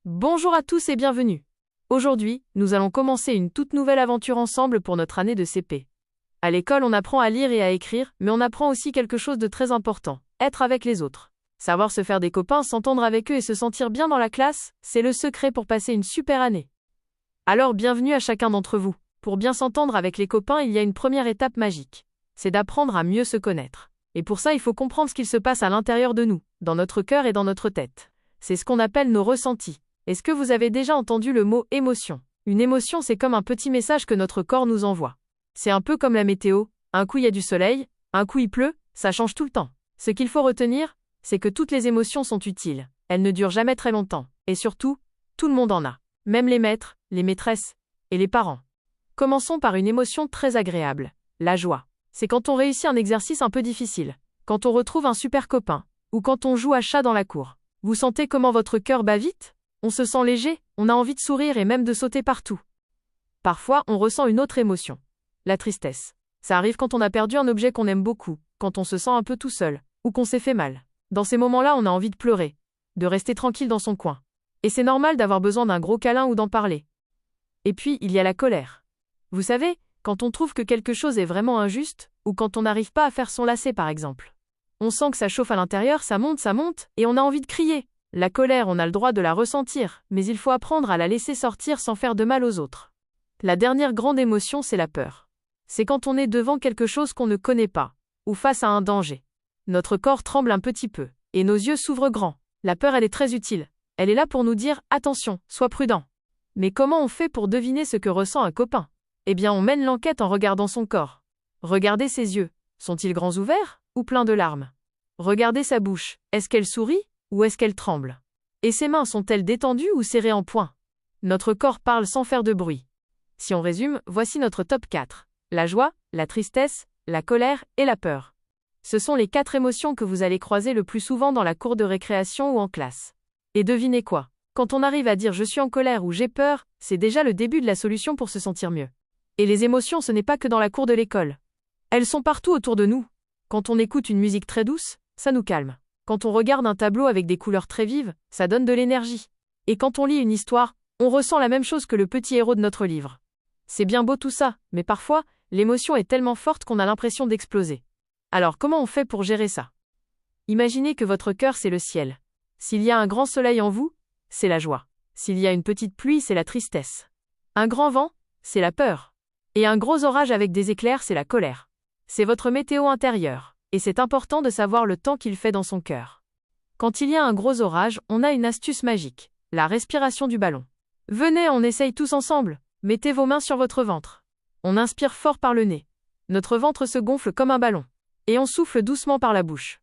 Bonjour à tous et bienvenue. Aujourd'hui, nous allons commencer une toute nouvelle aventure ensemble pour notre année de CP. À l'école, on apprend à lire et à écrire, mais on apprend aussi quelque chose de très important, être avec les autres. Savoir se faire des copains, s'entendre avec eux et se sentir bien dans la classe, c'est le secret pour passer une super année. Alors bienvenue à chacun d'entre vous. Pour bien s'entendre avec les copains, il y a une première étape magique. C'est d'apprendre à mieux se connaître. Et pour ça, il faut comprendre ce qu'il se passe à l'intérieur de nous, dans notre cœur et dans notre tête. C'est ce qu'on appelle nos ressentis. Est-ce que vous avez déjà entendu le mot émotion? Une émotion, c'est comme un petit message que notre corps nous envoie. C'est un peu comme la météo, un coup il y a du soleil, un coup il pleut, ça change tout le temps. Ce qu'il faut retenir, c'est que toutes les émotions sont utiles, elles ne durent jamais très longtemps, et surtout, tout le monde en a. Même les maîtres, les maîtresses, et les parents. Commençons par une émotion très agréable, la joie. C'est quand on réussit un exercice un peu difficile, quand on retrouve un super copain, ou quand on joue à chat dans la cour. Vous sentez comment votre cœur bat vite? On se sent léger, on a envie de sourire et même de sauter partout. Parfois, on ressent une autre émotion, la tristesse. Ça arrive quand on a perdu un objet qu'on aime beaucoup, quand on se sent un peu tout seul, ou qu'on s'est fait mal. Dans ces moments-là, on a envie de pleurer, de rester tranquille dans son coin. Et c'est normal d'avoir besoin d'un gros câlin ou d'en parler. Et puis, il y a la colère. Vous savez, quand on trouve que quelque chose est vraiment injuste, ou quand on n'arrive pas à faire son lacet par exemple. On sent que ça chauffe à l'intérieur, ça monte, et on a envie de crier. La colère, on a le droit de la ressentir, mais il faut apprendre à la laisser sortir sans faire de mal aux autres. La dernière grande émotion, c'est la peur. C'est quand on est devant quelque chose qu'on ne connaît pas, ou face à un danger. Notre corps tremble un petit peu, et nos yeux s'ouvrent grands. La peur, elle est très utile. Elle est là pour nous dire « Attention, sois prudent ». Mais comment on fait pour deviner ce que ressent un copain? Eh bien, on mène l'enquête en regardant son corps. Regardez ses yeux. Sont-ils grands ouverts, ou pleins de larmes? Regardez sa bouche. Est-ce qu'elle sourit? Ou est-ce qu'elle tremble? Et ses mains sont-elles détendues ou serrées en poing? Notre corps parle sans faire de bruit. Si on résume, voici notre top 4. La joie, la tristesse, la colère et la peur. Ce sont les 4 émotions que vous allez croiser le plus souvent dans la cour de récréation ou en classe. Et devinez quoi? Quand on arrive à dire je suis en colère ou j'ai peur, c'est déjà le début de la solution pour se sentir mieux. Et les émotions, ce n'est pas que dans la cour de l'école. Elles sont partout autour de nous. Quand on écoute une musique très douce, ça nous calme. Quand on regarde un tableau avec des couleurs très vives, ça donne de l'énergie. Et quand on lit une histoire, on ressent la même chose que le petit héros de notre livre. C'est bien beau tout ça, mais parfois, l'émotion est tellement forte qu'on a l'impression d'exploser. Alors comment on fait pour gérer ça? Imaginez que votre cœur c'est le ciel. S'il y a un grand soleil en vous, c'est la joie. S'il y a une petite pluie, c'est la tristesse. Un grand vent, c'est la peur. Et un gros orage avec des éclairs, c'est la colère. C'est votre météo intérieure. Et c'est important de savoir le temps qu'il fait dans son cœur. Quand il y a un gros orage, on a une astuce magique, la respiration du ballon. Venez, on essaye tous ensemble. Mettez vos mains sur votre ventre. On inspire fort par le nez. Notre ventre se gonfle comme un ballon. Et on souffle doucement par la bouche.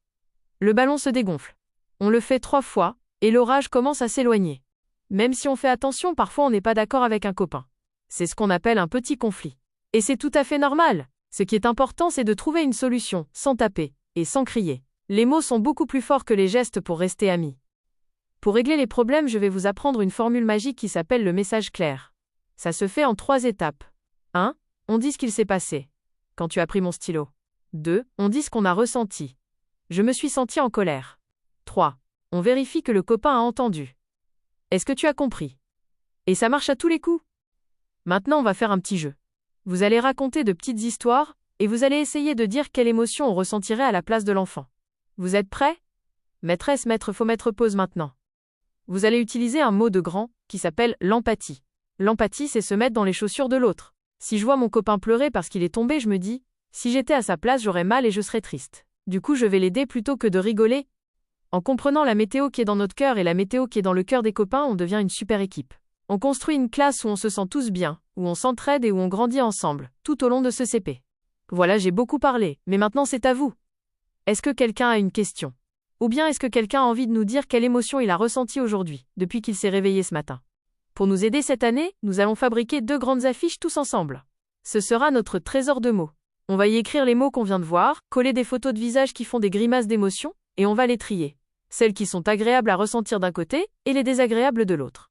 Le ballon se dégonfle. On le fait 3 fois, et l'orage commence à s'éloigner. Même si on fait attention, parfois on n'est pas d'accord avec un copain. C'est ce qu'on appelle un petit conflit. Et c'est tout à fait normal. Ce qui est important, c'est de trouver une solution, sans taper, et sans crier. Les mots sont beaucoup plus forts que les gestes pour rester amis. Pour régler les problèmes, je vais vous apprendre une formule magique qui s'appelle le message clair. Ça se fait en 3 étapes. 1. On dit ce qu'il s'est passé. Quand tu as pris mon stylo. 2. On dit ce qu'on a ressenti. Je me suis senti en colère. 3. On vérifie que le copain a entendu. Est-ce que tu as compris? Et ça marche à tous les coups. Maintenant, on va faire un petit jeu. Vous allez raconter de petites histoires, et vous allez essayer de dire quelle émotion on ressentirait à la place de l'enfant. Vous êtes prêts? Maîtresse, maître, faut mettre pause maintenant. Vous allez utiliser un mot de grand, qui s'appelle l'empathie. L'empathie, c'est se mettre dans les chaussures de l'autre. Si je vois mon copain pleurer parce qu'il est tombé, je me dis, si j'étais à sa place, j'aurais mal et je serais triste. Du coup, je vais l'aider plutôt que de rigoler. En comprenant la météo qui est dans notre cœur et la météo qui est dans le cœur des copains, on devient une super équipe. On construit une classe où on se sent tous bien, où on s'entraide et où on grandit ensemble, tout au long de ce CP. Voilà, j'ai beaucoup parlé, mais maintenant c'est à vous. Est-ce que quelqu'un a une question? Ou bien est-ce que quelqu'un a envie de nous dire quelle émotion il a ressentie aujourd'hui, depuis qu'il s'est réveillé ce matin? Pour nous aider cette année, nous allons fabriquer 2 grandes affiches tous ensemble. Ce sera notre trésor de mots. On va y écrire les mots qu'on vient de voir, coller des photos de visages qui font des grimaces d'émotion, et on va les trier. Celles qui sont agréables à ressentir d'un côté, et les désagréables de l'autre.